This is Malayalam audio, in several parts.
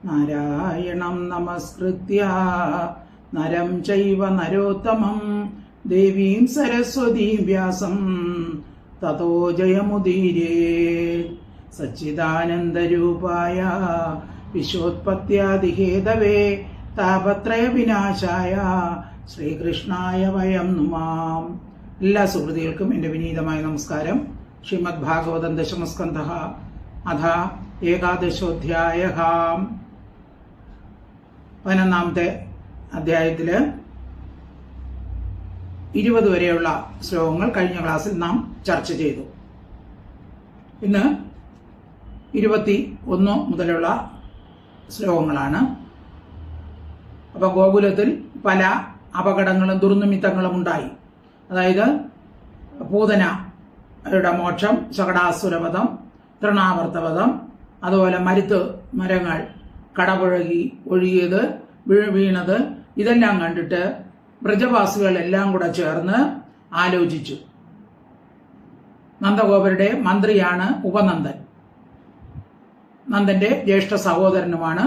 നാരായണം നമസ്കൃത്യ നരം ചൈവ നരോത്തമം ദേവീം സരസ്വതീം വ്യാസം തതോ ജയമുദീരേത്. സച്ചിദാനന്ദരൂപായ വിശ്വോത്പത്യാദിഹേതവേ താപത്രയ വിനാശായ ശ്രീകൃഷ്ണായ വയം നുമാം. എല്ലാ സുഹൃത്തുക്കൾക്കും എൻ്റെ വിനീതമായ നമസ്കാരം. ശ്രീമദ് ഭാഗവതം ദശമസ്കന്ധഃ അഥ ഏകാദശോധ്യായഃ. 11ാമത്തെ അധ്യായത്തില് 20 വരെയുള്ള ശ്ലോകങ്ങൾ കഴിഞ്ഞ ക്ലാസ്സിൽ നാം ചർച്ച ചെയ്തു. ഇന്ന് 21 മുതലുള്ള ശ്ലോകങ്ങളാണ്. അപ്പൊ ഗോകുലത്തിൽ പല അപകടങ്ങളും ദുർനിമിത്തങ്ങളും ഉണ്ടായി. അതായത് പൂതനയുടെ മോക്ഷം, ശകടാസുരവധം, തൃണാവർത്തവധം, അതുപോലെ മരങ്ങൾ കടപുഴകി ഒഴുകിയത്, വീണത്, ഇതെല്ലാം കണ്ടിട്ട് ബ്രജവാസികളെല്ലാം കൂടെ ചേർന്ന് ആലോചിച്ചു. നന്ദഗോപരുടെ മന്ത്രിയാണ് ഉപനന്ദൻ, നന്ദന്റെ ജ്യേഷ്ഠ സഹോദരനുമാണ്.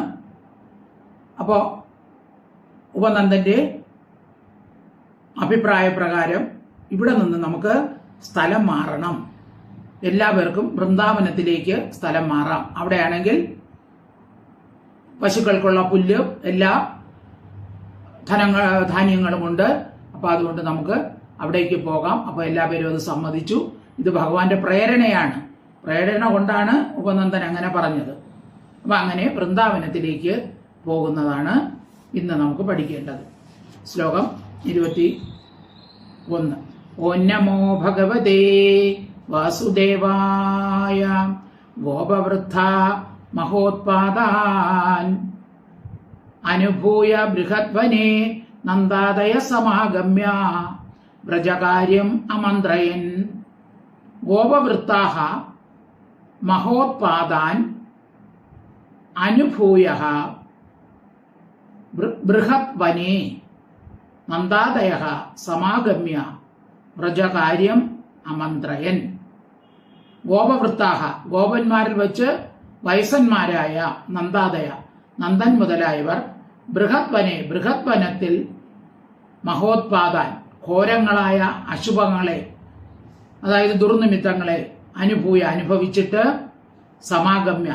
അപ്പോ ഉപനന്ദന്റെ അഭിപ്രായ പ്രകാരം ഇവിടെ നിന്ന് നമുക്ക് സ്ഥലം മാറണം, എല്ലാവർക്കും വൃന്ദാവനത്തിലേക്ക് സ്ഥലം മാറാം. അവിടെയാണെങ്കിൽ പശുക്കൾക്കുള്ള പുല്ല്, എല്ലാ ധാന്യങ്ങളുമുണ്ട്. അപ്പൊ അതുകൊണ്ട് നമുക്ക് അവിടേക്ക് പോകാം. അപ്പൊ എല്ലാവരും അത് സമ്മതിച്ചു. ഇത് ഭഗവാന്റെ പ്രേരണയാണ്. പ്രേരണ കൊണ്ടാണ് ഉപനന്ദൻ അങ്ങനെ പറഞ്ഞത്. അപ്പൊ അങ്ങനെ വൃന്ദാവനത്തിലേക്ക് പോകുന്നതാണ് ഇന്ന് നമുക്ക് പഠിക്കേണ്ടത്. ശ്ലോകം 21. ഓം നമോ ഭഗവതേ വാസുദേവായ ഗോപവൃദ്ധ മഹോത്പാദാൻ അനുഭൂയ ബൃഹദ്വനെ നന്ദാദയ സമാഗമ്യ വ്രജകാര്യം അമന്ത്രയൻ. ഗോപവൃത്താഃ മഹോത്പാദാൻ അനുഭൂയ ബൃഹദ്വനെ നന്ദാദയ സമാഗമ്യ വ്രജകാര്യം അമന്ത്രയൻ. ഗോപവൃത്താഃ ഗോപന്മാരിൽ വെച്ച് വയസ്സന്മാരായ നന്ദാദയ നന്ദൻ മുതലായവർ ബൃഹദ്വനത്തിൽ മഹോത്പാദാൻ ഘോരങ്ങളായ അശുഭങ്ങളെ, അതായത് ദുർനിമിത്തങ്ങളെ അനുഭവിച്ചിട്ട് സമാഗമ്യ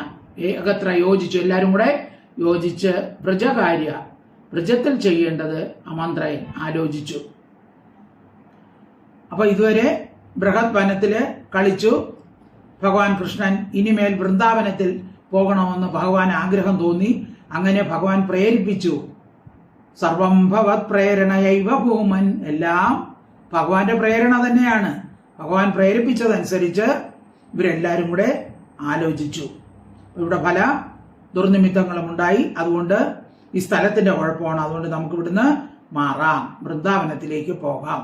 ഏകത്ര യോജിച്ചു, എല്ലാവരും കൂടെ യോജിച്ച് വ്രജത്തിൽ ചെയ്യേണ്ടത് അമന്ത്രയൻ ആലോചിച്ചു. അപ്പൊ ഇതുവരെ ബൃഹദ്വനത്തില് കളിച്ചു. ഭഗവാൻ കൃഷ്ണൻ ഇനിമേൽ വൃന്ദാവനത്തിൽ പോകണമെന്ന് ഭഗവാൻ ആഗ്രഹം തോന്നി. അങ്ങനെ ഭഗവാൻ പ്രേരിപ്പിച്ചു. സർവം ഭവത് പ്രേരണയൈവ ഭൂമൻ. എല്ലാം ഭഗവാന്റെ പ്രേരണ തന്നെയാണ്. ഭഗവാൻ പ്രേരിപ്പിച്ചതനുസരിച്ച് ഇവരെല്ലാരും കൂടെ ആലോചിച്ചു. ഇവിടെ പല ദുർനിമിത്തങ്ങളും ഉണ്ടായി. അതുകൊണ്ട് ഈ സ്ഥലത്തിന്റെ കുഴപ്പമാണ്. അതുകൊണ്ട് നമുക്ക് ഇവിടുന്ന് മാറാം, വൃന്ദാവനത്തിലേക്ക് പോകാം.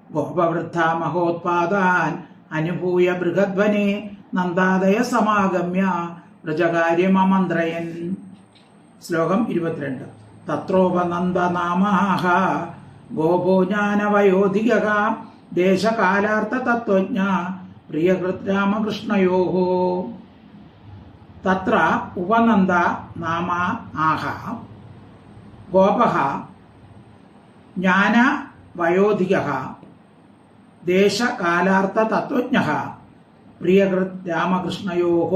ഗോപവൃദ്ധ മഹോത്പാദാൻ അനുഭൂയ ബൃഹദ്വനെ നന്ദാദയ സമാഗമ്യ വ്രജകാര്യമമന്ത്രയൻ. ശ്ലോകം 22. തത്രോപനന്ദനാമാഹ ഗോപോ ജ്ഞാനവയോധികഃ ദേശകാലാർത്ഥ തത്വജ്ഞ പ്രിയകൃത് രാമകൃഷ്ണയോഃ. തത്ര ഉപനന്ദ നാമ ആഹ ഗോപഃ ജ്ഞാനവയോധികഃ ദേശകാലാർത്ഥ തത്വജ്ഞഃ പ്രിയകൃത് രാമകൃഷ്ണയോഃ.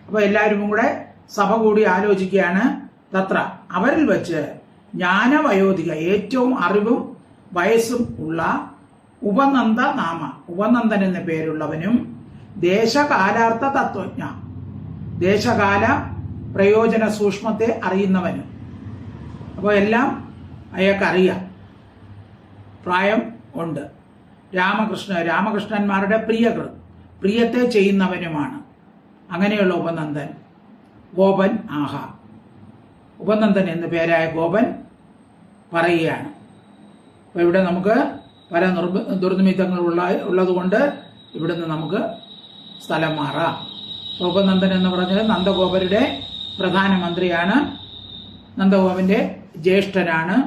അപ്പൊ എല്ലാവരും കൂടെ സഭ കൂടി ആലോചിക്കുകയാണ്. തത്ര അവരിൽ വെച്ച് ജ്ഞാനവയോധിക ഏറ്റവും അറിവും വയസ്സും ഉള്ള ഉപനന്ദ നാമ ഉപനന്ദൻ എന്ന പേരുള്ളവനും ദേശകാലാർത്ഥ തത്വജ്ഞ ദേശകാല പ്രയോജന സൂക്ഷ്മത്തെ അറിയുന്നവനും. അപ്പോൾ എല്ലാം അയാൾക്കറിയാം, പ്രായം ഉണ്ട്. രാമകൃഷ്ണന്മാരുടെ പ്രിയത്തെ ചെയ്യുന്നവനുമാണ്. അങ്ങനെയുള്ള ഉപനന്ദൻ ഗോപൻ ആഹ. ഉപനന്ദൻ എന്ന പേരായ ഗോപൻ പറയുകയാണ്. അപ്പൊ ഇവിടെ നമുക്ക് പല ദുർനിമിത്തങ്ങൾ ഉള്ളതുകൊണ്ട് ഇവിടുന്ന് നമുക്ക് സ്ഥലം മാറാം. ഉപനന്ദൻ എന്ന് പറഞ്ഞത് നന്ദഗോപരുടെ പ്രധാനമന്ത്രിയാണ്, നന്ദഗോപന്റെ ജ്യേഷ്ഠനാണ്.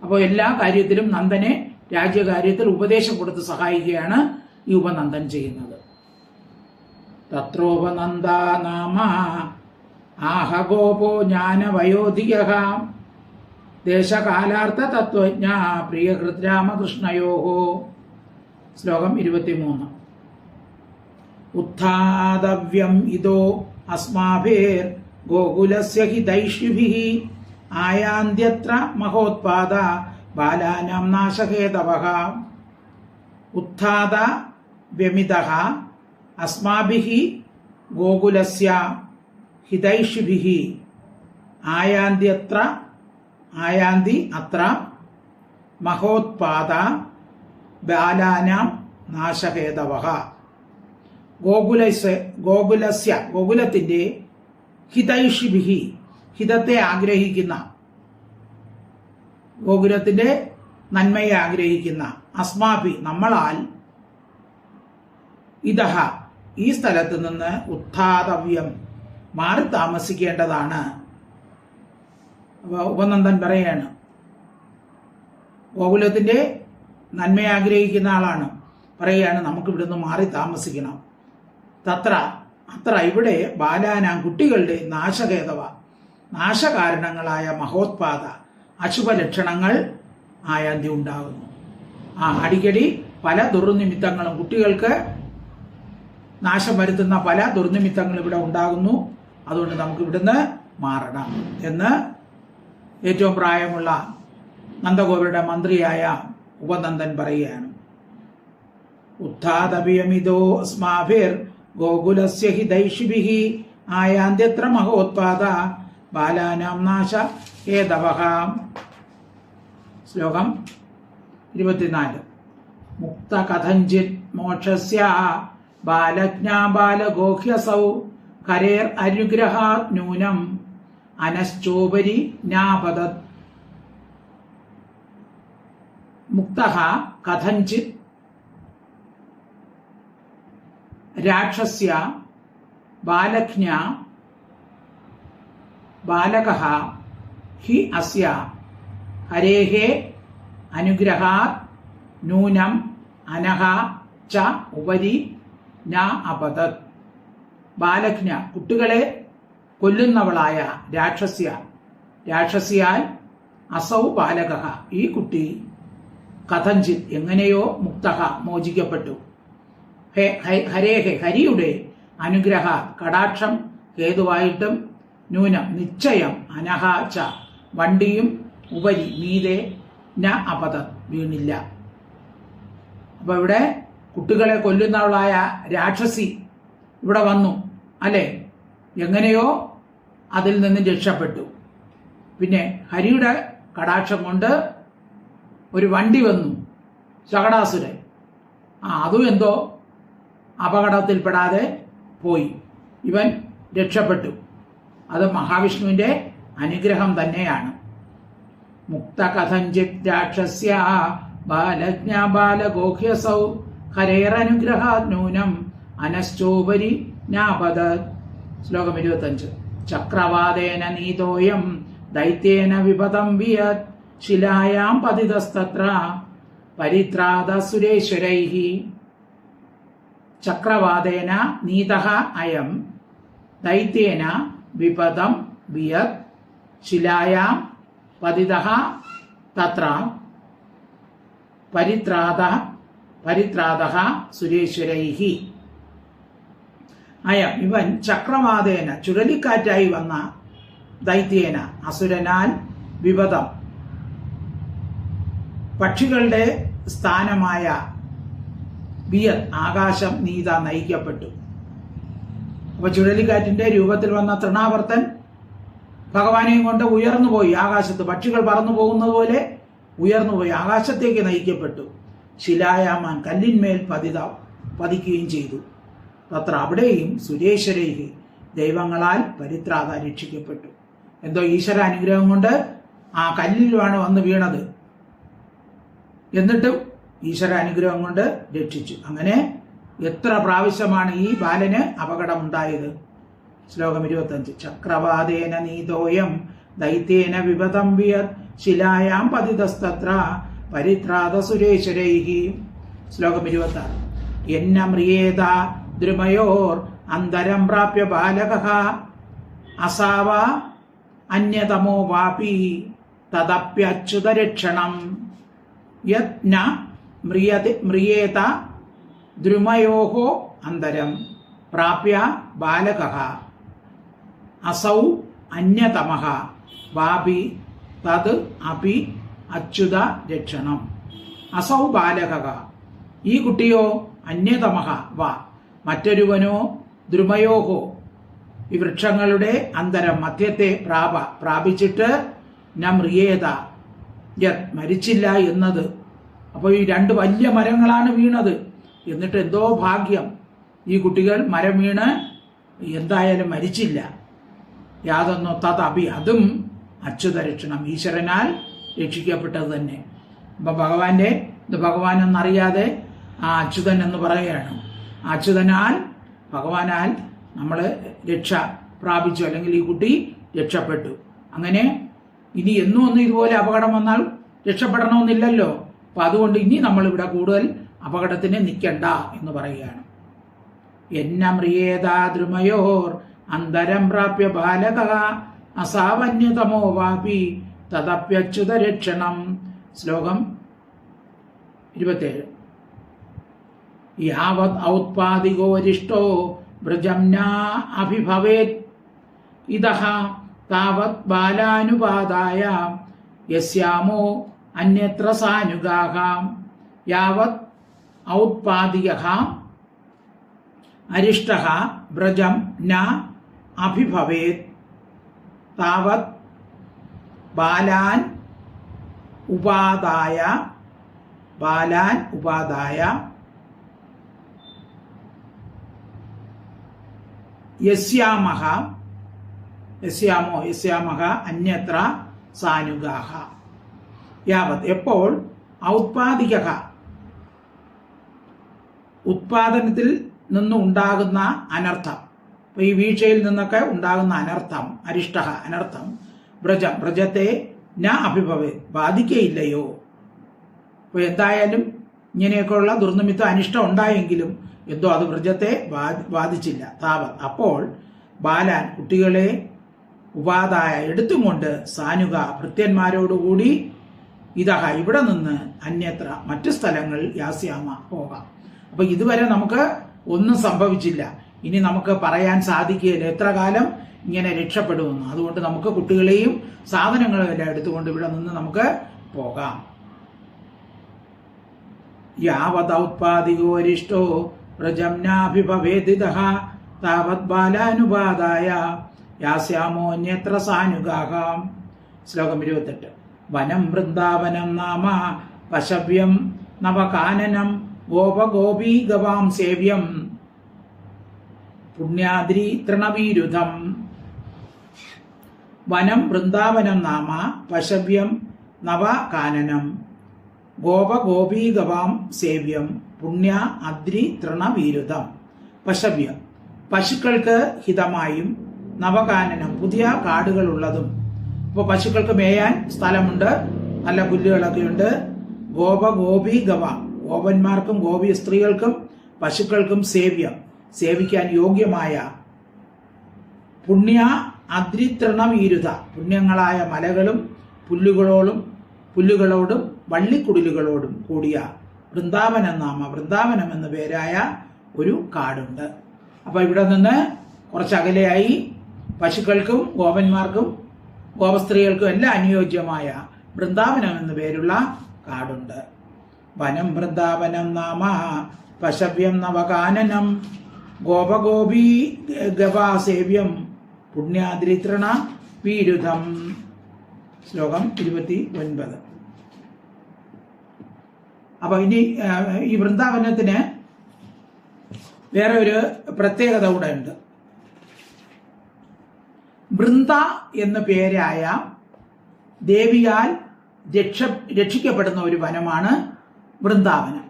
അപ്പോൾ എല്ലാ കാര്യത്തിലും നന്ദനെ രാജ്യകാര്യത്തിൽ ഉപദേശം കൊടുത്ത് സഹായിക്കുകയാണ് ഈ ഉപനന്ദൻ ചെയ്യുന്നത്. തത്രോപനന്ദ നാമ ആഹഗോപോ ജ്ഞാനവയോധികഃ ദേശകാലാർത്ഥ തത്വജ്ഞ പ്രിയകൃത് രാമകൃഷ്ണയോ. ശ്ലോകം 23. ഉത്ഥാതവ്യം ഇതോ അസ്മാഭിർ ഗോകുലസ്യ ഹിതൈഷിഭിഃ ആയാന്ത്യത്ര മഹോത്പാദ ബാലാനാം നാശഹേതവഃ. ഉത്ഥാത വ്യമിതഃ അസ്മാഭിഃ ഗോകുലസ്യ ഹിതൈഷിഭിഃ ആയാന്തി അത്ര മഹോത്പാദ ബാലാനാം നാശഹേതവഃ. ഗോകുലത്തിന്റെ ഹിതൈഷിഭിഃ ഹിതത്തെ ആഗ്രഹിക്കുന്ന, ഗോകുലത്തിന്റെ നന്മയെ ആഗ്രഹിക്കുന്ന, അസ്മാഭി നമ്മളാൽ, ഇതഹ ഈ സ്ഥലത്ത് നിന്ന് ഉത്ഥാതവ്യം മാറി താമസിക്കേണ്ടതാണ്. ഉപനന്ദൻ പറയാണ്, ഗോകുലത്തിന്റെ നന്മയെ ആഗ്രഹിക്കുന്ന ആളാണ്, പറയുകയാണ് നമുക്ക് ഇവിടുന്ന് മാറി താമസിക്കണം. അത്ര ഇവിടെ ബാലാനാം കുട്ടികളുടെ നാശഹേതവ നാശകാരണങ്ങളായ മഹോത്പാദ അശുഭലക്ഷണങ്ങൾ ആയാന്തി ഉണ്ടാകുന്നു. അടിക്കടി പല ദുർനിമിത്തങ്ങളും, കുട്ടികൾക്ക് നാശം വരുത്തുന്ന പല ദുർനിമിത്തങ്ങളും ഇവിടെ ഉണ്ടാകുന്നു. അതുകൊണ്ട് നമുക്ക് ഇവിടുന്ന് മാറണം എന്ന് ഏറ്റവും പ്രായമുള്ള നന്ദഗോപരുടെ മന്ത്രിയായ ഉപനന്ദൻ പറയുകയാണ്. ഉത്ഥാതപിയമിതോ അസ്മാഭിർ ഗോകുലസ്യ ഹിതൈഷിഭിഃ ആയാന്ത്യത്ര മഹോത്പാദ ബാലാനാം നാശ ഹേതവഃ. ശ്ലോകം 24. മുക്ത കഥഞ്ചിത് മോക്ഷസ്യ ബാലജ്ഞാ ബാലഗോഹ്യസൗ ഹരേർ അനുഗ്രഹാത് നൂനം അനശ്ചോപരി ജ്ഞാപദത്. മുക്തഃ കഥഞ്ചിത് രാക്ഷസ്യ ബാലജ്ഞ ബാലകഃ ഹി അസ്യ ഹരേഃ അനുഗ്രഹാത് നൂനം അനഃ ച ഉപരി ന അപതത്. ബാലജ്ഞ കുട്ടികളെ കൊല്ലുന്നവളായ രാക്ഷസിയാൽ അസൗ ബാലകഃ ഈ കുട്ടി കഥഞ്ചിത് എങ്ങനെയോ മുക്തഃ മോചിക്കപ്പെട്ടു. ഹരേഹ ഹരിയുടെ അനുഗ്രഹ കടാക്ഷം ഹേതുവായിട്ടും നൂനം നിശ്ചയം അനഹ ച വണ്ടിയും ഉപരി മീതെ ന അപതത് വീണില്ല. അപ്പൊ ഇവിടെ കുട്ടികളെ കൊല്ലുന്നവളായ രാക്ഷസി ഇവിടെ വന്നു അല്ലെ, എങ്ങനെയോ അതിൽ നിന്ന് രക്ഷപ്പെട്ടു. പിന്നെ ഹരിയുടെ കടാക്ഷം കൊണ്ട് ഒരു വണ്ടി വന്നു, ശകടാസുരൻ. അതും എന്തോ അപകടത്തിൽപ്പെടാതെ പോയി, ഇവൻ രക്ഷപ്പെട്ടു. അത് മഹാവിഷ്ണുവിന്റെ അനുഗ്രഹം തന്നെയാണ്. മുക്ത കഥഞ്ചിത് രാക്ഷസ്യ ബാലജ്ഞ ബാലഗോഹ്യസൗ ഹരേരനുഗ്രഹാത് നൂനം അനശ്ചോപരി ജ്ഞാപദത്. ശ്ലോകം 25. ചക്രവാദേന നീതോയം ദൈത്യേന വിപദം വിയത് ശിലായാം പതിതസ്തത്ര പരിത്രാത സുരേശ്വരൈഃ. ചക്രവാദേന നീതഃ അയം ദൈത്യേന വിപദം വിയത് ശിലായാം പതിതഃ തത്ര പരിത്രാതഃ സുരേശ്വരൈഃ. അയം ഇവൻ ചക്രവാദേന ചുഴലിക്കാറ്റായി വന്ന ദൈത്യേന അസുരനാൽ വിപദം പക്ഷികളുടെ സ്ഥാനമായ വിയത് ആകാശം നീത നയിക്കപ്പെട്ടു. അപ്പൊ ചുഴലിക്കാറ്റിന്റെ രൂപത്തിൽ വന്ന തൃണാവർത്തൻ ഭഗവാനെയും കൊണ്ട് ഉയർന്നുപോയി ആകാശത്ത്, പക്ഷികൾ പറന്നു പോകുന്നത് പോലെ ഉയർന്നുപോയി ആകാശത്തേക്ക് നയിക്കപ്പെട്ടു. ശിലായാമാൻ കല്ലിന്മേൽ പതിക്കുകയും ചെയ്തു. തത്ര അവിടെയും സുരേശ്വരൈഹി ദൈവങ്ങളാൽ പരിത്രാത രക്ഷിക്കപ്പെട്ടു. എന്തോ ഈശ്വര അനുഗ്രഹം കൊണ്ട് ആ കല്ലിലുമാണ് വന്ന് വീണത്, എന്നിട്ടും ഈശ്വര അനുഗ്രഹം കൊണ്ട് രക്ഷിച്ചു. അങ്ങനെ എത്ര പ്രാവശ്യമാണ് ഈ ബാലന് അപകടമുണ്ടായത്. ശ്ലോകം 25. ചക്രവാദേന നീതോയം ദൈത്യേന വിപദം വിയത് ശിലായാം പതിതസ്തത്ര പരിത്രാത സുരേശ്വരൈഃ. ശ്ലോകം 26. യന്ന മ്രിയേത ദ്രുമയോർ അന്തരം പ്രാപ്യ ബാലകഃ അസാവ അന്യതമോ വാപി തദപ്യച്യുതരക്ഷണം യത് ന മ്രിയേത ദ്രുമയോः അന്തരം പ്രാപ്യ ബാലകഃ അസൗ അന്യതമഃ വാപി തത് അപി അച്യുത രക്ഷണം. അസൗ ബാലകഃ, ഈ കുട്ടിയോ, അന്യതമഃ വാ, മറ്റൊരുവനോ, ദ്രുമയോഹോ, ഈ വൃക്ഷങ്ങളുടെ അന്തരം മധ്യത്തെ പ്രാപിച്ചിട്ട് ന മ്രിയേത യത് മരിച്ചില്ല എന്നത്. അപ്പോൾ ഈ രണ്ട് വലിയ മരങ്ങളാണ് വീണത്. എന്നിട്ട് എന്തോ ഭാഗ്യം, ഈ കുട്ടികൾ മരം വീണ് എന്തായാലും മരിച്ചില്ല. യാതൊന്നോ തത് അഭി, അതും അച്യുത രക്ഷണം, ഈശ്വരനാൽ രക്ഷിക്കപ്പെട്ടത് തന്നെ. അപ്പൊ ഭഗവാൻ എന്നറിയാതെ ആ അച്യുതൻ എന്ന് പറയുകയാണ്. അച്യുതനാൽ, ഭഗവാനാൽ നമ്മൾ രക്ഷ പ്രാപിച്ചു, അല്ലെങ്കിൽ ഈ കുട്ടി രക്ഷപ്പെട്ടു. അങ്ങനെ ഇനി എന്നും ഒന്നും ഇതുപോലെ അപകടം വന്നാൽ രക്ഷപ്പെടണമെന്നില്ലല്ലോ. അപ്പൊ അതുകൊണ്ട് ഇനി നമ്മളിവിടെ കൂടുതൽ അപകടത്തിന് നിൽക്കണ്ട എന്ന് പറയുകയാണ്. എന്ന മ്രിയേതാ ദ്രുമയോർ അന്തരം പ്രാപ്യ ബാലക അസാവന്യതമോ വാപി തദപ്യച്യുത രക്ഷണം. ശ്ലോകം 27. യാവത് ഔത്പാദികോരിഷ്ടോ വ്രജം ന അഭിഭവേത് ഇതഃ താവത് ബാലാനുപാദായ യസ്യാമോ അന്യത്ര സാനുഗാഃ. യാവത് ഔത്പാദികഃ അരിഷ്ടഃ വ്രജം ന അഭിഭവേത് താവത് ബാലാൻ ഉപാദായ യസ്യാമോ അന്യത്ര സാനുഗാഃ. യാവത്, എപ്പോൾ ഔത്പാദികഃ, ഉത്പാദനത്തിൽ നിന്നും ഉണ്ടാകുന്ന അനർത്ഥം, അപ്പൊ ഈ വീഴ്ചയിൽ നിന്നൊക്കെ ഉണ്ടാകുന്ന അനർത്ഥം, അരിഷ്ടഃ അനർത്ഥം, വ്രജത്തെ ന അഭിഭവേ ബാധിക്കയില്ലയോ. അപ്പൊ എന്തായാലും ഇങ്ങനെയൊക്കെയുള്ള ദുർനിമിത്തം അനിഷ്ടം ഉണ്ടായെങ്കിലും എന്തോ അത് വ്രജത്തെ ബാധിച്ചില്ല. താവത്, അപ്പോൾ ബാലാൻ കുട്ടികളെ ഉപാദായ എടുത്തും കൊണ്ട് സാനുക ഭൃത്യന്മാരോടുകൂടി ഇതഹ ഇവിടെ നിന്ന് അന്യത്ര മറ്റു സ്ഥലങ്ങൾ യാസ്യാമ പോകാം. അപ്പൊ ഇതുവരെ നമുക്ക് ഒന്നും സംഭവിച്ചില്ല, ഇനി നമുക്ക് പറയാൻ സാധിക്കുകയില്ല എത്ര കാലം ഇങ്ങനെ രക്ഷപ്പെടുമെന്ന്. അതുകൊണ്ട് നമുക്ക് കുട്ടികളെയും സാധനങ്ങളും എല്ലാം എടുത്തുകൊണ്ട് ഇവിടെ നിന്ന് നമുക്ക് പോകാം. യാവതൗത്പാദികോരിഷ്ടോ വ്രജം നാഭിഭവേദിതഃ താവത് ബാലാനുപാദായ യാസ്യാമോന്യത്ര സാനുഗാഃ. ശ്ലോകം 28. വനം വൃന്ദാവനം നാമ പശവ്യം നവകാനനം ഗോപഗോപീ ഗവാം സേവ്യം പുണ്യാദ്രി തൃണവീരുധം. വനം വൃന്ദാവനം നാമ പശവ്യം നവകാനനം ഗോപഗോപീ ഗവാം സേവ്യം പുണ്യ അദ്രി തൃണവീരുധം. പശവ്യം, പശുക്കൾക്ക് ഹിതമായും, നവകാനനം, പുതിയ കാടുകളുള്ളതും. ഇപ്പോൾ പശുക്കൾക്ക് മേയാൻ സ്ഥലമുണ്ട്, നല്ല പുല്ലുകളൊക്കെ ഉണ്ട്. ഗോപഗോപീ ഗവാം, ഗോപന്മാർക്കും ഗോപി സ്ത്രീകൾക്കും പശുക്കൾക്കും സേവ്യം, സേവിക്കാൻ യോഗ്യമായ. പുണ്യ അദ്രി തൃണവീരുധ, പുണ്യങ്ങളായ മലകളും പുല്ലുകളോടും വള്ളിക്കുടിലുകളോടും കൂടിയ വൃന്ദാവനം നാമ, വൃന്ദാവനം എന്ന പേരായ ഒരു കാടുണ്ട്. അപ്പൊ ഇവിടെ നിന്ന് കുറച്ചകലെയായി പശുക്കൾക്കും ഗോപന്മാർക്കും ഗോപസ്ത്രീകൾക്കും എല്ലാം അനുയോജ്യമായ വൃന്ദാവനം എന്ന പേരുള്ള കാടുണ്ട്. വനം വൃന്ദാവനം നാമ പശവ്യം നവകാനനം ഗോപഗോപീ ഗവാസേവ്യം പുണ്യാദ്രിതൃണ വീരുധം. ശ്ലോകം 29. അപ്പൊ ഇനി ഈ വൃന്ദാവനത്തിന് വേറെ ഒരു പ്രത്യേകത കൂടെ ഉണ്ട്. വൃന്ദ എന്ന പേരായ ദേവിയാൽ രക്ഷിക്കപ്പെടുന്ന ഒരു വനമാണ് വൃന്ദാവനം.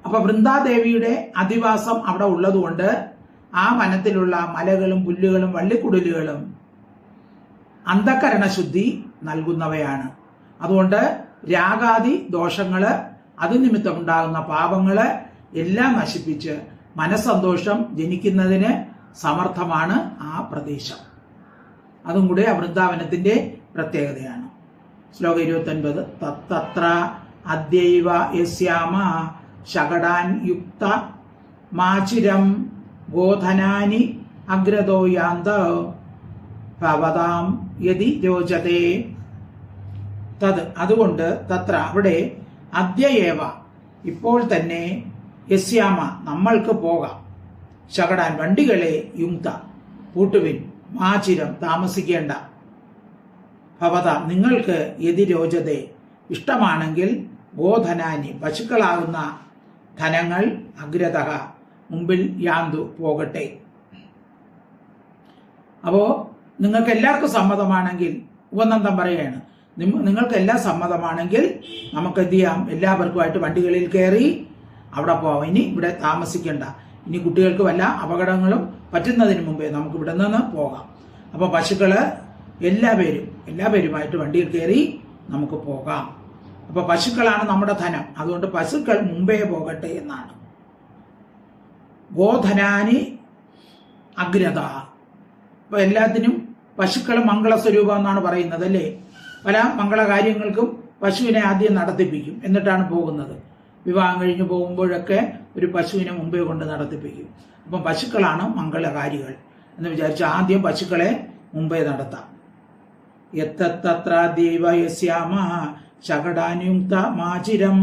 അപ്പൊ വൃന്ദാദേവിയുടെ അധിവാസം അവിടെ ഉള്ളതുകൊണ്ട് ആ വനത്തിലുള്ള മലകളും പുല്ലുകളും വള്ളിക്കുടലുകളും അന്ധകരണശുദ്ധി നൽകുന്നവയാണ്. അതുകൊണ്ട് രാഗാദി ദോഷങ്ങള്, അതുനിമിത്തം ഉണ്ടാകുന്ന പാപങ്ങള് എല്ലാം നശിപ്പിച്ച് മനസ്സന്തോഷം ജനിക്കുന്നതിന് സമർത്ഥമാണ് ആ പ്രദേശം. അതും കൂടെ ആ വൃന്ദാവനത്തിന്റെ പ്രത്യേകതയാണ്. ശ്ലോകം 29. തത്ര അദ്യൈവ യസ്യാമ ശകടാൻ യുക്ത മാചിരം ഗോധനാനി അഗ്രതോ യാന്ത ഭവതാം യതി രോചതേ. തത് അതുകൊണ്ട് തത്ര അവിടെ അദ്യയേവ ഇപ്പോൾ തന്നെ യസ്യാമ നമ്മൾക്ക് പോകാം ശകടാൻ വണ്ടികളെ യുക്ത പൂട്ടുവിൻ മാചിരം താമസിക്കേണ്ട ഭവതാം നിങ്ങൾക്ക് യതി രോചതേ ഇഷ്ടമാണെങ്കിൽ ഗോധനാനി പശുക്കളാകുന്ന ധനങ്ങൾ അഗ്രത മുമ്പിൽ യാന്തു പോകട്ടെ. അപ്പോ നിങ്ങൾക്ക് എല്ലാവർക്കും സമ്മതമാണെങ്കിൽ ഉപനന്ദം പറയുകയാണ്, നിങ്ങൾക്ക് എല്ലാം സമ്മതമാണെങ്കിൽ നമുക്ക് എന്ത് ചെയ്യാം, എല്ലാവർക്കുമായിട്ട് വണ്ടികളിൽ കയറി അവിടെ പോവാം. ഇനി ഇവിടെ താമസിക്കേണ്ട, ഇനി കുട്ടികൾക്ക് വല്ല അപകടങ്ങളും പറ്റുന്നതിന് മുമ്പേ നമുക്ക് ഇവിടെ നിന്ന് പോകാം. അപ്പൊ പശുക്കള് എല്ലാവരുമായിട്ട് വണ്ടിയിൽ കയറി നമുക്ക് പോകാം. അപ്പൊ പശുക്കളാണ് നമ്മുടെ ധനം, അതുകൊണ്ട് പശുക്കൾ മുമ്പേ പോകട്ടെ എന്നാണ്. ഗോധനാനി അഗ്രത. അപ്പൊ എല്ലാത്തിനും പശുക്കൾ മംഗളസ്വരൂപം എന്നാണ് പറയുന്നത് അല്ലേ. പല മംഗളകാര്യങ്ങൾക്കും പശുവിനെ ആദ്യം നടത്തിപ്പിക്കും, എന്നിട്ടാണ് പോകുന്നത്. വിവാഹം കഴിഞ്ഞ് പോകുമ്പോഴൊക്കെ ഒരു പശുവിനെ മുമ്പേ കൊണ്ട് നടത്തിപ്പിക്കും. അപ്പം പശുക്കളാണ് മംഗളകാരികൾ എന്ന് വിചാരിച്ച് ആദ്യം പശുക്കളെ മുമ്പേ നടത്താം. യത്തത്ര ദേവ യസ്യാമ ശകടാനുക്ത മാചിരം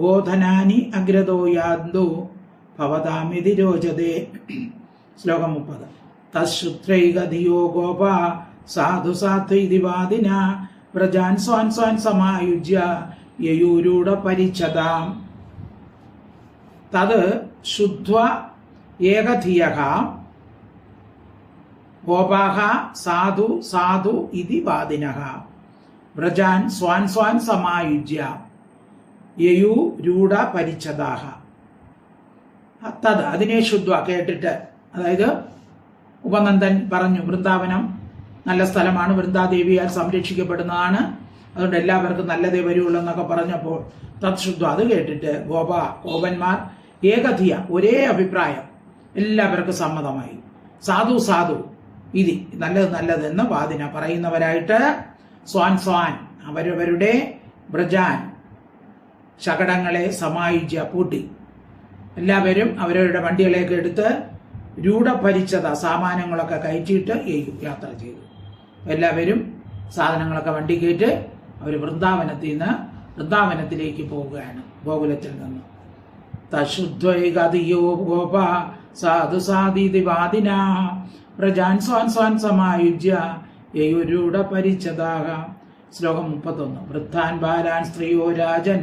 ഗോധനാനി അഗ്രതോ യാന്തു ഭവതാമിതി രോചതേ. ശ്ലോകം 30. തശ്രുത്രൈകധിയോ ഗോപ സാധു സാധു വാദിന വ്രജാൻ സ്വാൻ സ്വാൻ സമായുജ്യ യയൂരൂഢ പരിച്ഛദാം. തത് ശുദ്ധ്വ ഏകധിയഃ ഗോപാഃ സാധു സാധു ഇതി വാദിനഃ വ്രജാൻ സ്വാൻ സ്വാൻ സമായുജ്യ യയൂരൂഢ പരിച്ഛദാഃ. തത് അതിനെ ശുദ്ധ്വ കേട്ടിട്ട്, അതായത് ഉപനന്ദൻ പറഞ്ഞു വൃന്ദാവനം നല്ല സ്ഥലമാണ്, വൃന്ദാദേവിയാൽ സംരക്ഷിക്കപ്പെടുന്നതാണ്, അതുകൊണ്ട് എല്ലാവർക്കും നല്ലതേ വരുള്ളൂ എന്നൊക്കെ പറഞ്ഞപ്പോൾ തത് ശുദ്ധ അത് കേട്ടിട്ട് ഗോപന്മാർ ഏകധിയ ഒരേ അഭിപ്രായം, എല്ലാവർക്കും സമ്മതമായി. സാധു സാധു ഇതി നല്ലത് എന്ന് വാദിന പറയുന്നവരായിട്ട് സ്വാൻ സ്വാൻ അവരവരുടെ വ്രജാൻ ശകടങ്ങളെ സമായുജ്യ പൂട്ടി എല്ലാവരും അവരവരുടെ വണ്ടികളെയൊക്കെ എടുത്ത് രൂഢപരിച്ചത സാമാനങ്ങളൊക്കെ കയറ്റിയിട്ട് യാത്ര ചെയ്തു. എല്ലാവരും സാധനങ്ങളൊക്കെ വണ്ടി കയറ്റ് അവർ വൃന്ദാവനത്തിലേക്ക് പോവുകയാണ്, ഗോകുലത്തിൽ നിന്ന്. തശുദ്വൈകതിയോ ഗോപ സാധു സാധീതി വാദിന പ്രജാൻ സ്വാൻ സ്വാൻ സമായുജ്യ യയൂരൂഢ പരിച്ഛദാഃ. ശ്ലോകം 31. വൃദ്ധാൻ ബാലാൻ സ്ത്രീയോ രാജൻ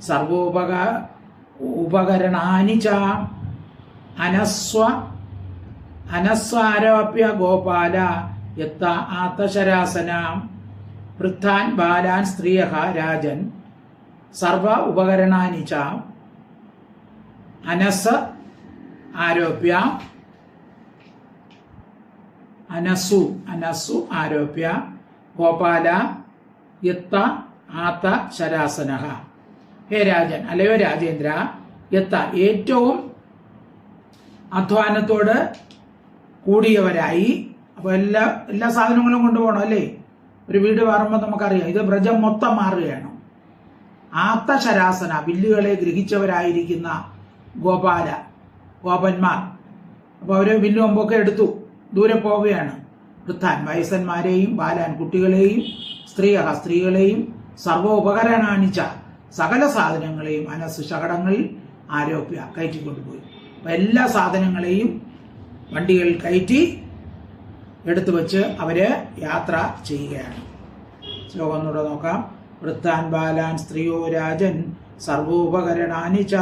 സർവോപകരണാനി ച അനസ്വാരോപ്യ ഗോപാല യത്ത ആത്തശരാസന. വൃദ്ധാൻ ബാലാൻ സ്ത്രീയഃ രാജൻ സർവ ഉപകരണാനി ച അനസ് ആരോപ്യ ഗോപാല യത്ത ആത്ത ശരാസനഃ. ഹേ രാജൻ, അല്ലയോ രാജേന്ദ്ര, യത്ത ഏറ്റവും അധ്വാനത്തോട് കൂടിയവരായി. അപ്പൊ എല്ലാ സാധനങ്ങളും കൊണ്ടുപോകണം അല്ലേ. ഒരു വീട് മാറുമ്പോൾ നമുക്കറിയാം ഇത് വ്രജം മൊത്തം മാറുകയാണ്. ആത്ത ശരാസന വില്ലുകളെ ഗ്രഹിച്ചവരായിരിക്കുന്ന ഗോപന്മാർ. അപ്പൊ അവര് വില്ലുമ്പൊക്കെ എടുത്തു ദൂരെ പോവുകയാണ്. വൃദ്ധാൻ വയസ്സന്മാരെയും ബാലാൻ കുട്ടികളെയും സ്ത്രീകളെയും സർവോപകരണാണിച്ച സകല സാധനങ്ങളെയും അനസ് ശകടങ്ങളിൽ ആരോപ്യ കയറ്റിക്കൊണ്ടുപോയി. അപ്പൊ എല്ലാ സാധനങ്ങളെയും വണ്ടികളിൽ കയറ്റി എടുത്തു വെച്ച് അവര് യാത്ര ചെയ്യുകയാണ്. ശ്ലോകം ഒന്നുകൂടെ നോക്കാം. വൃദ്ധാൻ ബാലാൻ സ്ത്രീയോ രാജൻ സർവോപകരണാനി ച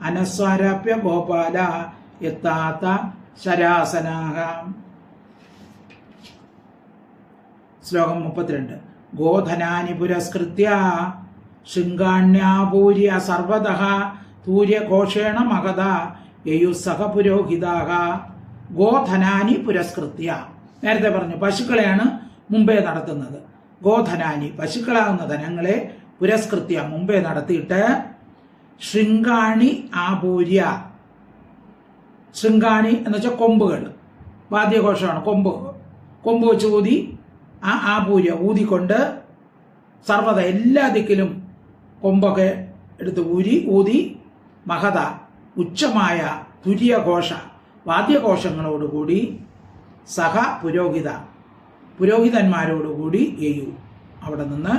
അനസ്വാരാപ്യ ഗോപാല യത്താത്ത ശരാസനാഃ. ശ്ലോകം 32. ഗോധനാനി പുരസ്കൃത്യ ശൃംഗാണ്യാപൂര്യ സർവതഃ തൂര്യഘോഷേണ മഹത യയുസ്സഹ പുരോഹിതാഃ. ഗോധനാനി പുരസ്കൃത്യ, നേരത്തെ പറഞ്ഞു പശുക്കളെയാണ് മുമ്പേ നടത്തുന്നത്. ഗോധനാനി പശുക്കളാകുന്ന ധനങ്ങളെ പുരസ്കൃത്യ മുമ്പേ നടത്തിയിട്ട് ശൃംഗാണി ആപൂര്യ, ശൃംഗാണി എന്ന് വെച്ചാൽ കൊമ്പുകൾ, വാദ്യഘോഷമാണ്. കൊമ്പ് വെച്ച് ഊതി ആ പൂര ഊതിക്കൊണ്ട് സർവ്വത എല്ലാ ദിക്കിലും കൊമ്പൊക്കെ എടുത്ത് ഊതി മഹത ഉച്ചമായ തുര്യഘോഷ വാദ്യഘോഷങ്ങളോടുകൂടി സഹ പുരോഹിതന്മാരോടുകൂടി യയു അവിടെ നിന്ന്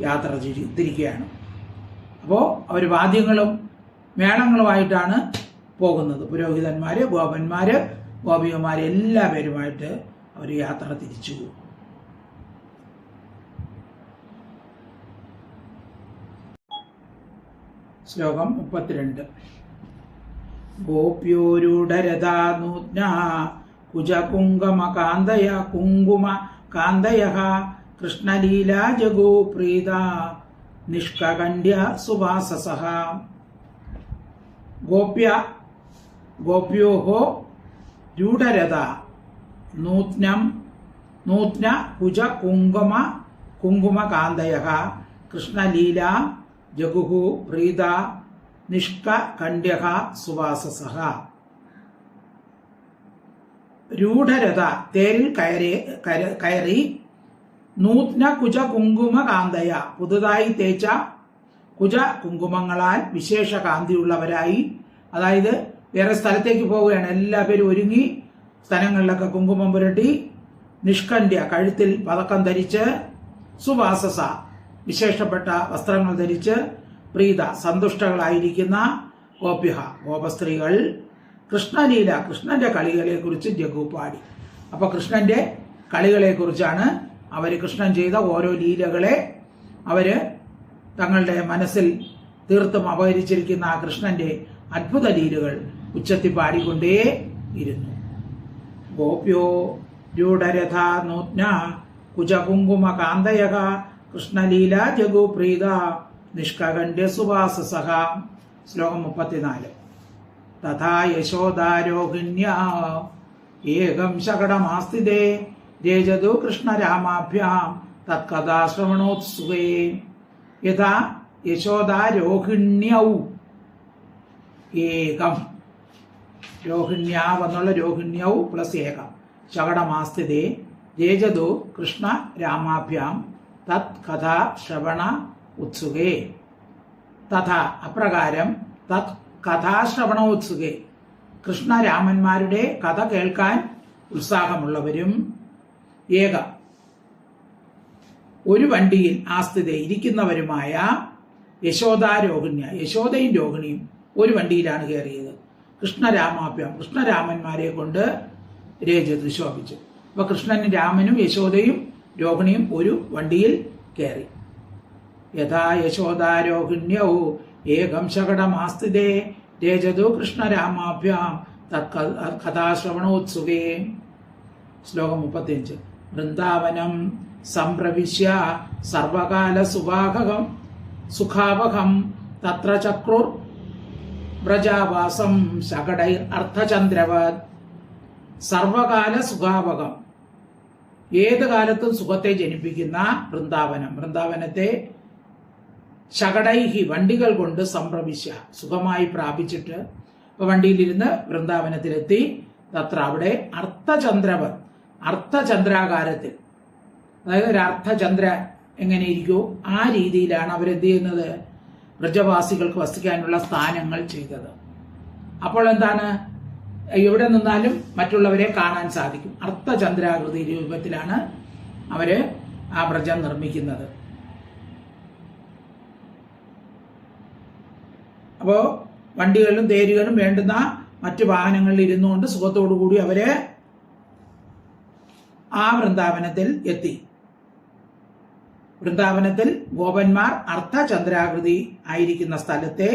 യാത്ര തിരിക്കുകയാണ്. അപ്പോൾ അവർ വാദ്യങ്ങളും മേളങ്ങളുമായിട്ടാണ് പോകുന്നത്. പുരോഹിതന്മാര്, ഗോപികമാര് എല്ലാവരുമായിട്ട് അവർ യാത്ര തിരിച്ചു. ശ്ലോകം 32. ഗോപ്യോരുടരഥാനൂജ്ഞ കുംകുമ കാന്തയ കൃഷ്ണലീലാ ജഗോ പ്രീത നിഷ്കണ്ഠ്യ സുവാസസഃ. ഗോപ്യോഃ രൂഢരഥ നൂത്ന കുജ കുങ്കുമ കാന്തയഃ കൃഷ്ണലീലാ ജഗുഃ പ്രീത നിഷ്കണ്ഠ്യഃ സുവാസസഃ. രൂഢരഥ തേരിൽ കയറി നൂത്ന കുജ കുങ്കുമ കാന്തയ പുതുതായി തേച്ച കുജ കുങ്കുമങ്ങളാൽ വിശേഷ കാന്തിയുള്ളവരായി, അതായത് വേറെ സ്ഥലത്തേക്ക് പോവുകയാണ്. എല്ലാവരും ഒരുങ്ങി സ്ഥലങ്ങളിലൊക്കെ കുങ്കുമം പുരട്ടി, നിഷ്കണ്ഠ്യ കഴുത്തിൽ പതക്കം ധരിച്ച്, സുവാസസ വിശേഷപ്പെട്ട വസ്ത്രങ്ങൾ ധരിച്ച്, പ്രീത സന്തുഷ്ടകളായിരിക്കുന്ന ഗോപ്യഹ ഗോപസ്ത്രീകൾ കൃഷ്ണലീല കൃഷ്ണന്റെ കളികളെ കുറിച്ച് ജഗു പാടി. അപ്പൊ കൃഷ്ണന്റെ കളികളെ കുറിച്ചാണ് അവര് കൃഷ്ണൻ ചെയ്ത ഓരോ ലീലകളെ അവര് തങ്ങളുടെ മനസ്സിൽ തീർത്തും അപഹരിച്ചിരിക്കുന്ന ആ കൃഷ്ണന്റെ അത്ഭുത ലീലകൾ ഉച്ചത്തിൽ പാടിക്കൊണ്ടേ ഇരുന്നു. ഗോപ്യോ രൂഢരഥ നൂത്ന കുജകുങ്കുമ കാന്തയക കൃഷ്ണലീല ജഗു പ്രീത നിഷ്കണ്ഠ്യ സുവാസസഃ. ശ്ലോകം 34. തഥാ യശോദാരോഹിണ്യ ഏകം ശകടമാസ്തിദേ രേജതു കൃഷ്ണരാമാഭ്യാം തത്കഥാശ്രവണോത്സുകേ. യഥാ യശോദാരോഹിണ്യൗ ഏകം രോഹിണ്യാവ് എന്നുള്ള രോഹിണ്യൗ പ്ലസ് ഏകം ശകടമാസ്തിദേ രേജതു കൃഷ്ണ രാമാഭ്യാം തത് കഥാ ശ്രവണ ഉത്സുകേ. തഥ അപ്രകാരം തത് കഥാശ്രവണ ഉത്സുകേ കൃഷ്ണരാമന്മാരുടെ കഥ കേൾക്കാൻ ഉത്സാഹമുള്ളവരും ഏക ഒരു വണ്ടിയിൽ ആസ്ഥിത ഇരിക്കുന്നവരുമായ യശോദാരോഹിണ്യ യശോദയും രോഹിണിയും ഒരു വണ്ടിയിലാണ് കയറിയത്. കൃഷ്ണരാമാഭ്യാം കൃഷ്ണരാമന്മാരെ കൊണ്ട് രേജത് ശോഭിച്ചു. അപ്പൊ കൃഷ്ണനും രാമനും യശോദയും രോഹിണിയും ഒരു വണ്ടിയിൽ കയറി. യഥാ യശോദാരോഹിണ്യൗ ഏകം ശകടമാസ്തിദേ രേജതു കൃഷ്ണരാമാഭ്യാം തത് കഥാശ്രവണോത്സുകേ. ശ്ലോകം 35. വൃന്ദാവനം സംപ്രവിശ്യ സർവകാല സുഖാവഹം തത്ര ചക്രുർ വ്രജാവാസം ശകടൈർ അർത്ഥചന്ദ്രവത്. സർവകാല സുഖാവഹം ഏത് കാലത്തും സുഖത്തെ ജനിപ്പിക്കുന്ന വൃന്ദാവനത്തെ ശകടൈഹി വണ്ടികൾ കൊണ്ട് സംപ്രവിശ്യ സുഖമായി പ്രാപിച്ചിട്ട് ഇപ്പൊ വണ്ടിയിലിരുന്ന് വൃന്ദാവനത്തിലെത്തി. തത്ര അവിടെ അർത്ഥചന്ദ്രാകാരത്തിൽ, അതായത് ഒരു അർത്ഥചന്ദ്ര എങ്ങനെയിരിക്കോ ആ രീതിയിലാണ് അവരെന്ത് ചെയ്യുന്നത്, വ്രജവാസികൾക്ക് വസിക്കാനുള്ള സ്ഥാനങ്ങൾ ചെയ്തത്. അപ്പോൾ എന്താണ്, എവിടെ നിന്നാലും മറ്റുള്ളവരെ കാണാൻ സാധിക്കും. അർത്ഥചന്ദ്രാകൃതി രൂപത്തിലാണ് അവര് ആ വ്രജം നിർമ്മിക്കുന്നത്. അപ്പോ വണ്ടികളിലും തേരുകളും വേണ്ടുന്ന മറ്റു വാഹനങ്ങളിൽ ഇരുന്നുകൊണ്ട് സുഖത്തോടുകൂടി അവര് ആ വൃന്ദാവനത്തിൽ എത്തി. വൃന്ദാവനത്തിൽ ഗോപന്മാർ അർത്ഥചന്ദ്രാകൃതി ആയിരിക്കുന്ന സ്ഥലത്തെ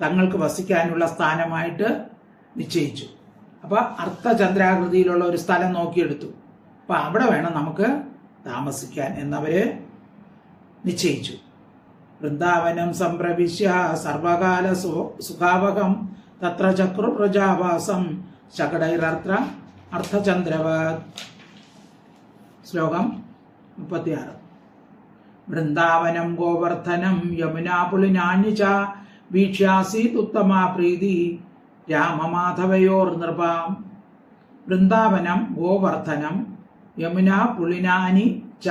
തങ്ങൾക്ക് വസിക്കാനുള്ള സ്ഥാനമായിട്ട് നിശ്ചയിച്ചു. അപ്പൊ അർത്ഥചന്ദ്രാകൃതിയിലുള്ള ഒരു സ്ഥലം നോക്കിയെടുത്തു. അപ്പൊ അവിടെ വേണം നമുക്ക് താമസിക്കാൻ എന്നവര് നിശ്ചയിച്ചു. വൃന്ദാവനം സംപ്രവിശ്യ സർവകാല സുഖാവഹം തത്ര ചക്രു പ്രജാവാസം ശകടൈരർത്ഥചന്ദ്രവത്. ശ്ലോകം 36. വൃന്ദാവനം ഗോവർദ്ധനം യമുനാപുളിനാന്യ ച വീക്ഷ്യാസീത് ഉത്തമാ പ്രീതി രാമമാധവയോർ നൃപാം. വൃന്ദാവനം ഗോവർദ്ധനം യമുനാ പുളിനാനി ച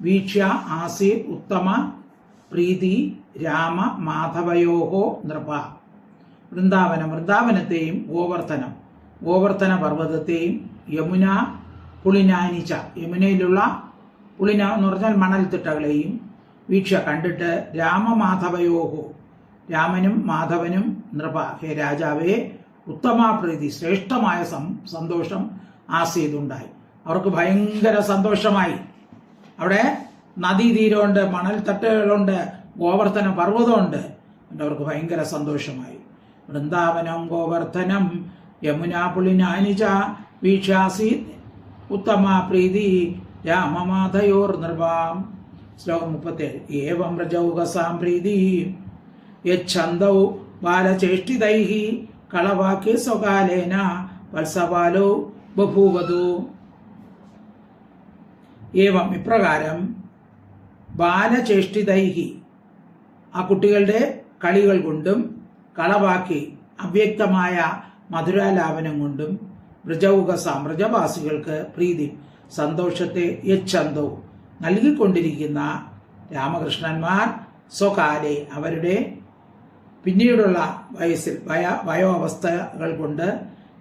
വീക്ഷ്യ ആസീത് ഉത്തമ പ്രീതി രാമ മാധവയോഹോ നൃപ. വൃന്ദാവനത്തെയും ഗോവർദ്ധന പർവ്വതത്തെയും യമുന പുളിനാനിച്ച യമുനയിലുള്ള പുളിന എന്ന് പറഞ്ഞാൽ മണൽത്തിട്ടകളെയും വീക്ഷ കണ്ടിട്ട് രാമമാധവയോഹോ രാമനും മാധവനും നൃപ ഹേ രാജാവേ ഉത്തമാപ്രീതി ശ്രേഷ്ഠമായ സന്തോഷം ആസീതുണ്ടായി. അവർക്ക് ഭയങ്കര സന്തോഷമായി. അവിടെ നദീതീരമുണ്ട്, മണൽത്തട്ടുകളുണ്ട്, ഗോവർദ്ധന പർവ്വതമുണ്ട്. അവർക്ക് ഭയങ്കര സന്തോഷമായി. വൃന്ദാവനം ഗോവർദ്ധനം യമുനാ പുളിനാനിച വീക്ഷാസീത് ഉത്തമ പ്രീതി രാമമാധയോർ നൃപാം. ശ്ലോകം 37. ഏവം വ്രജൗകസാം പ്രീതി യച്ഛന്ദൗ ബാലചേഷ്ടിതൈഃ കളവാക്യേ സ്വകാലേന വത്സപാലോ ബഭൂവതു. ഏവം ഇപ്രകാരം ബാലചേഷ്ടിതൈഃ ആ കുട്ടികളുടെ കളികൾ കൊണ്ടും കളവാക്കി അവ്യക്തമായ മധുരാലാപനം കൊണ്ടും വ്രജൗകസാം വ്രജവാസികൾക്ക് പ്രീതി സന്തോഷത്തെ യച്ഛന്തോ നൽകിക്കൊണ്ടിരിക്കുന്ന രാമകൃഷ്ണന്മാർ സ്വകാലെ അവരുടെ പിന്നീടുള്ള വയസ്സിൽ വയോവസ്ഥകൾ കൊണ്ട്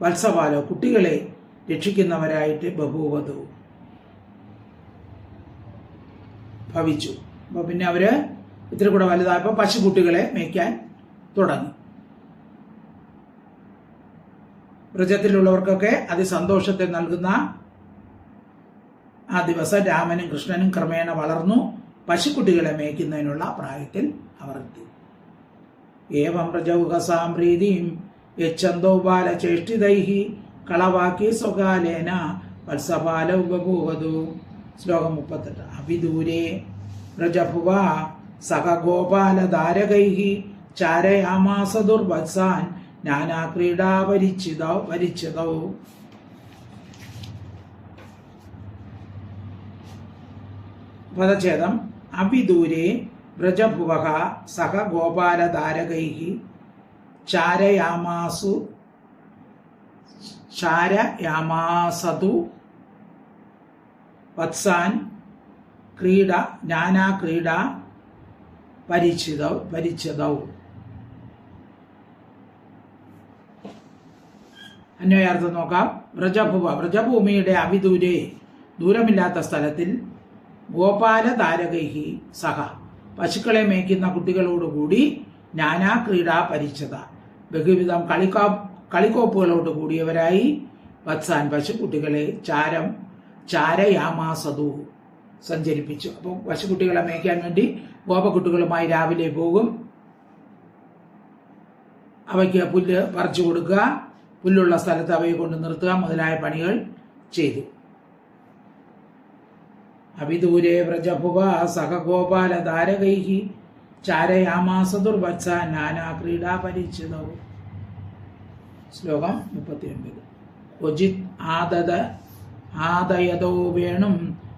വത്സപാലോ കുട്ടികളെ രക്ഷിക്കുന്നവരായിട്ട് ബഭൂവതു ഭവിച്ചു. അപ്പോൾ പിന്നെ അവര് ഇത്തിരി കൂടെ വലുതായപ്പോൾ പശുക്കുട്ടികളെ മേയ്ക്കാൻ തുടങ്ങി. വ്രജത്തിലുള്ളവർക്കൊക്കെ അതിസന്തോഷത്തെ നൽകുന്ന ആ ദിവസം രാമനും കൃഷ്ണനും ക്രമേണ വളർന്നു പശുക്കുട്ടികളെ മേയ്ക്കുന്നതിനുള്ള പ്രായത്തിൽ അവർ എത്തി. ഏവം വ്രജൗകസാം പ്രീതിം യച്ഛന്തോ ബാലചേഷ്ടിതൈഃ കളവാക്കി സ്വകാലേന വത്സപാലൗ ബഭൂവതു. ശ്ലോകം 38. അവിദൂരേ വ്രജഭുവ സഹ ഗോപാലധാരകൈഃ ചാരയാമാസ ദുർവത്സാൻ നാനാക്രീഡാ പരിച്ഛിതൗ. പദച്ഛേദം. അവിദൂരേ വ്രജഭുവഃ സഹ ഗോപാലധാരകൈഃ ചാരയാമാസതു വത്സാൻ നാനാക്രീഡാ പരിച്ഛിതൗ. അന്വയാർത്ഥം നോക്കാം. വ്രജഭൂമിയുടെ അവിദൂരെ ദൂരമില്ലാത്ത സ്ഥലത്തിൽ ഗോപാലധാരകൈഃ സഹ പശുക്കളെ മേയ്ക്കുന്ന കുട്ടികളോടുകൂടി നാനാ ക്രീഡാ പരിച്ഛത ബഹുവിധം കളിക്കോപ്പുകളോട് കൂടിയവരായി വത്സാൻ പശുക്കുട്ടികളെ ചാരയാമാസതു സഞ്ചരിപ്പിച്ചു. അപ്പോൾ പശുക്കുട്ടികളെ മേയ്ക്കാൻ വേണ്ടി ഗോപക്കുട്ടികളുമായി രാവിലെ പോകും. അവയ്ക്ക് പുല്ല് പറിച്ചു കൊടുക്കുക, പുല്ലുള്ള സ്ഥലത്ത് അവയെ കൊണ്ട് നിർത്തുക മുതലായ പണികൾ ചെയ്തു. അവിദൂരേ വ്രജഭുവ സഹ ഗോപാലധാരകൈഃ ചാരയാമാസ ദുർവത്സാൻ നാനാ ക്രീഡാ പരിച്ഛിതൗ. ശ്ലോകം 39. ക്വചിത് ആദയതോ വേണും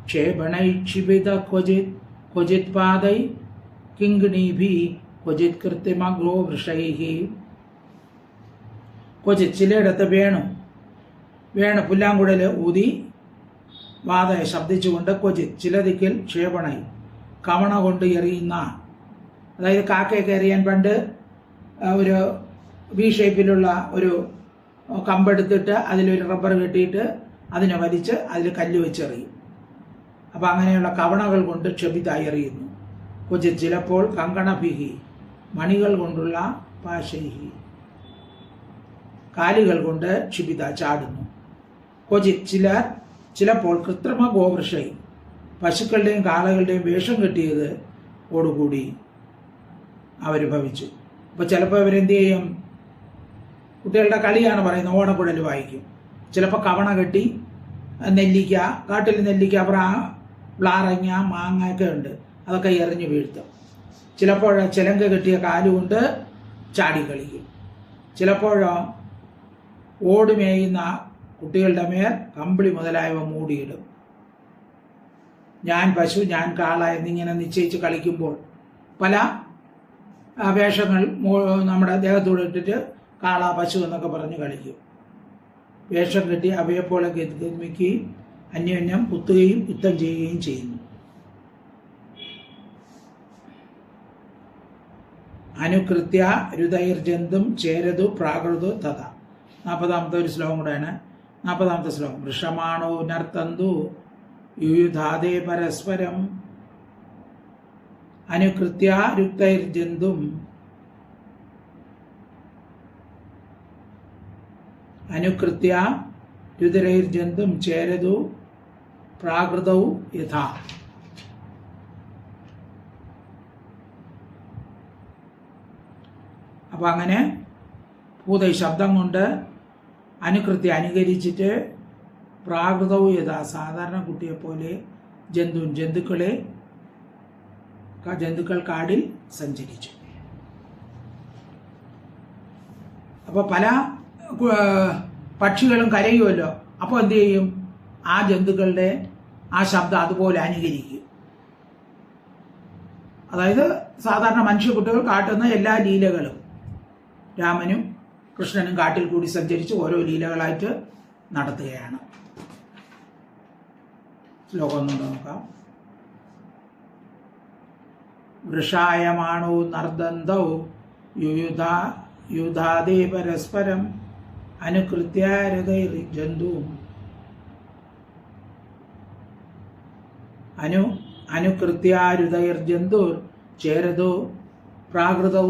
ക്ഷേപണൈക്ഷിപിത ക്വചിത് പാദൈ കിങ്കിണീഭിः ക്വചിത് കൃത്രിമഗ്രോ വൃഷൈഃ. ക്വചിത് ചിലയിടത്ത് വേണു പുല്ലാങ്കുഴല് ഊതി വാതയ ശബ്ദിച്ചുകൊണ്ട് ക്വചിത് ചില ദിക്കിൽ ക്ഷേപണൈ കവണ കൊണ്ട് എറിയുന്ന, അതായത് കാക്കയൊക്കെ എറിയാൻ പണ്ട് ഒരു വി ഷേപ്പിലുള്ള ഒരു കമ്പെടുത്തിട്ട് അതിലൊരു റബ്ബർ കെട്ടിയിട്ട് അതിനെ വലിച്ച് അതിൽ കല്ല് വെച്ചെറിയും. അപ്പം അങ്ങനെയുള്ള കവണകൾ കൊണ്ട് ക്ഷപിതായി എറിയുന്നു. ക്വചിത് ചിലപ്പോൾ കങ്കണഭിഹി മണികൾ കൊണ്ടുള്ള പാശൈഹി കാലുകൾ കൊണ്ട് ക്ഷിപിത ചാടുന്നു. ക്വചിത് ചിലപ്പോൾ കൃത്രിമ ഗോവൃഷൈ പശുക്കളുടെയും കാളകളുടെയും വേഷം കെട്ടിയത് ഓടുകൂടി അവർ ഭവിച്ചു. അപ്പോൾ ചിലപ്പോൾ ഇവരെന്ത് ചെയ്യും? കുട്ടികളുടെ കളിയാണ് പറയുന്നത്, ഓടക്കുഴൽ വായിക്കും. ചിലപ്പോൾ കവണ കെട്ടി നെല്ലിക്ക, കാട്ടിൽ നെല്ലിക്ക, പ്ലാറങ്ങ, മാങ്ങ ഒക്കെ ഉണ്ട്, അതൊക്കെ എറിഞ്ഞു വീഴ്ത്തും. ചിലപ്പോൾ ചിലങ്ക കെട്ടിയ കാലുകൊണ്ട് ചാടി കളിക്കും. ചിലപ്പോഴോ ഓടുമേയുന്ന കുട്ടികളുടെ മേൽ കമ്പിളി മുതലായവ മൂടിയിടും. ഞാൻ പശു, ഞാൻ കാള എന്നിങ്ങനെ നിശ്ചയിച്ച് കളിക്കുമ്പോൾ പല വേഷങ്ങൾ നമ്മുടെ ദേഹത്തോട് ഇട്ടിട്ട് കാള, പശു എന്നൊക്കെ പറഞ്ഞ് കളിക്കും. വേഷം കെട്ടി അവയെപ്പോലെ ഗമിക്കുകയും അന്യോന്യം കുത്തുകയും യുദ്ധം ചെയ്യുകയും ചെയ്യുന്നു. അനുകൃത്യ രുതൈർജന്തും ചേരതു പ്രാകൃതു തഥ. 40ാമത്തെ ഒരു ശ്ലോകം കൂടെയാണ്. 40ാമത്തെ ശ്ലോകം. വൃഷമാണോ നർത്തന്തു യുയുധാദേ പരസ്പരം അനുകൃത്യ രുക്തൈർജന്തും അനുകൃത്യ രുതിരൈർജന്തും ചേരതു പ്രാകൃതൗ യഥാ. അപ്പം അങ്ങനെ ഭൂത ശബ്ദം കൊണ്ട് അനുകൃത്യ അനുകരിച്ചിട്ട് പ്രാകൃതവും യഥാ സാധാരണ കുട്ടിയെപ്പോലെ ജന്തുക്കൾ കാടിൽ സഞ്ചരിച്ചു. അപ്പോൾ പല പക്ഷികളും കരയുമല്ലോ. അപ്പോൾ എന്ത് ചെയ്യും? ആ ജന്തുക്കളുടെ ആ ശബ്ദം അതുപോലെ അനുകരിക്കും. അതായത് സാധാരണ മനുഷ്യക്കുട്ടികൾ കാട്ടുന്ന എല്ലാ ലീലകളും രാമനും കൃഷ്ണനും കാട്ടിൽ കൂടി സഞ്ചരിച്ച് ഓരോ ലീലകളായിട്ട് നടത്തുകയാണ്. ശ്ലോകം ഒന്നും നോക്കാം. വൃഷായമാണോ നർദന്തൗ യുധാദേ പരസ്പരം അനുകൃത്യ രഥൈർജന്തും അനുകൃത്യ രുതൈർജന്തുർ ചേരതോ പ്രാകൃതൗ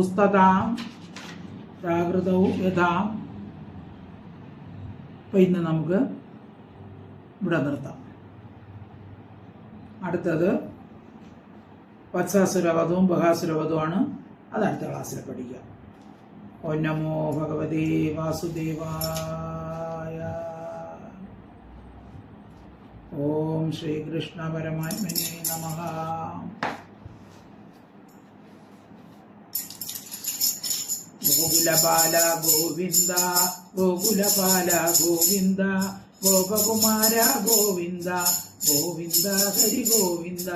യഥാം. അപ്പം ഇന്ന് നമുക്ക് ഇവിടെ നിർത്താം. അടുത്തത് വത്സാസുരവധവും ബഹാസുരവധവുമാണ്. അത് അടുത്ത ക്ലാസ്സിൽ പഠിക്കാം. ഓം നമോ ഭഗവതേ വാസുദേവായ. ഓം ശ്രീകൃഷ്ണ പരമാത്മനേ നമഃ. ഗോകുലപാല ഗോവിന്ദ ഗോകുലപാല ഗോവിന്ദ ഗോപകുമാര ഗോവിന്ദ ഗോവിന്ദ ഹരി ഗോവിന്ദ.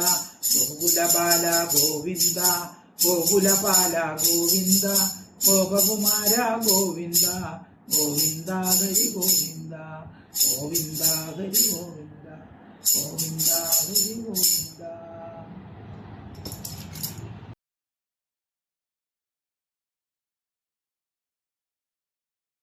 ഗോകുലപാല ഗോവിന്ദ ഗോകുലപാല ഗോവിന്ദ ഗോപകുമാര ഗോവിന്ദ ഗോവിന്ദ ഹരി ഗോവിന്ദ ഗോവിന്ദ ഹരി ഗോവിന്ദ ഗോവിന്ദ ഹരി ഗോവിന്ദ.